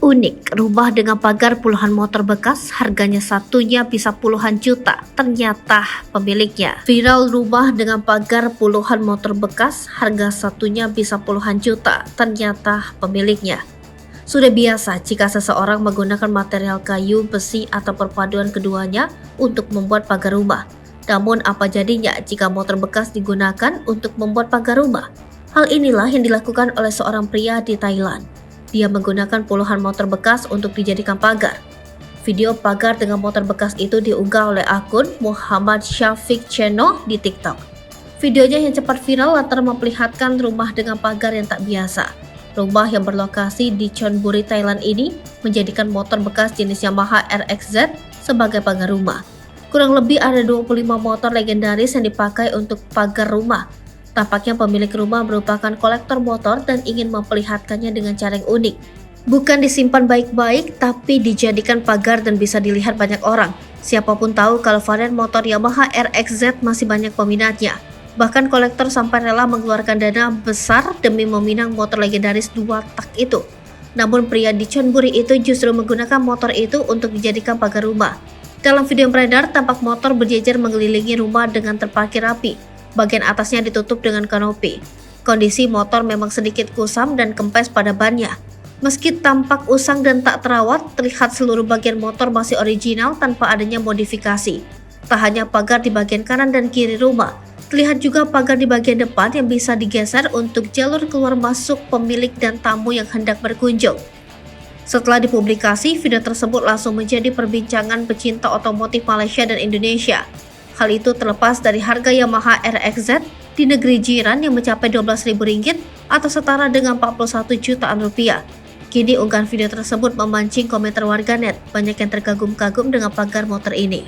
Unik, rumah dengan pagar puluhan motor bekas, harganya satunya bisa puluhan juta, ternyata pemiliknya. Viral rumah dengan pagar puluhan motor bekas, harga satunya bisa puluhan juta, ternyata pemiliknya. Sudah biasa jika seseorang menggunakan material kayu, besi, atau perpaduan keduanya untuk membuat pagar rumah. Namun apa jadinya jika motor bekas digunakan untuk membuat pagar rumah? Hal inilah yang dilakukan oleh seorang pria di Thailand. Dia menggunakan puluhan motor bekas untuk dijadikan pagar. Video pagar dengan motor bekas itu diunggah oleh akun Muhammad Syafiq Channel di TikTok. Videonya yang cepat viral lantaran memperlihatkan rumah dengan pagar yang tak biasa. Rumah yang berlokasi di Chonburi, Thailand ini menjadikan motor bekas jenis Yamaha RXZ sebagai pagar rumah. Kurang lebih ada 25 motor legendaris yang dipakai untuk pagar rumah. Tampaknya pemilik rumah merupakan kolektor motor dan ingin memperlihatkannya dengan cara yang unik. Bukan disimpan baik-baik, tapi dijadikan pagar dan bisa dilihat banyak orang. Siapapun tahu kalau varian motor Yamaha RXZ masih banyak peminatnya. Bahkan kolektor sampai rela mengeluarkan dana besar demi meminang motor legendaris 2 tak itu. Namun pria di Chonburi itu justru menggunakan motor itu untuk dijadikan pagar rumah. Dalam video yang beredar, tampak motor berjejer mengelilingi rumah dengan terparkir rapi. Bagian atasnya ditutup dengan kanopi. Kondisi motor memang sedikit kusam dan kempes pada bannya. Meski tampak usang dan tak terawat, terlihat seluruh bagian motor masih original tanpa adanya modifikasi. Tak hanya pagar di bagian kanan dan kiri rumah, terlihat juga pagar di bagian depan yang bisa digeser untuk jalur keluar masuk pemilik dan tamu yang hendak berkunjung. Setelah dipublikasi, video tersebut langsung menjadi perbincangan pecinta otomotif Malaysia dan Indonesia. Hal itu terlepas dari harga Yamaha RXZ di negeri jiran yang mencapai Rp12.000 atau setara dengan 41 jutaan rupiah. Kini unggahan video tersebut memancing komentar warganet. Banyak yang terkagum-kagum dengan pagar motor ini.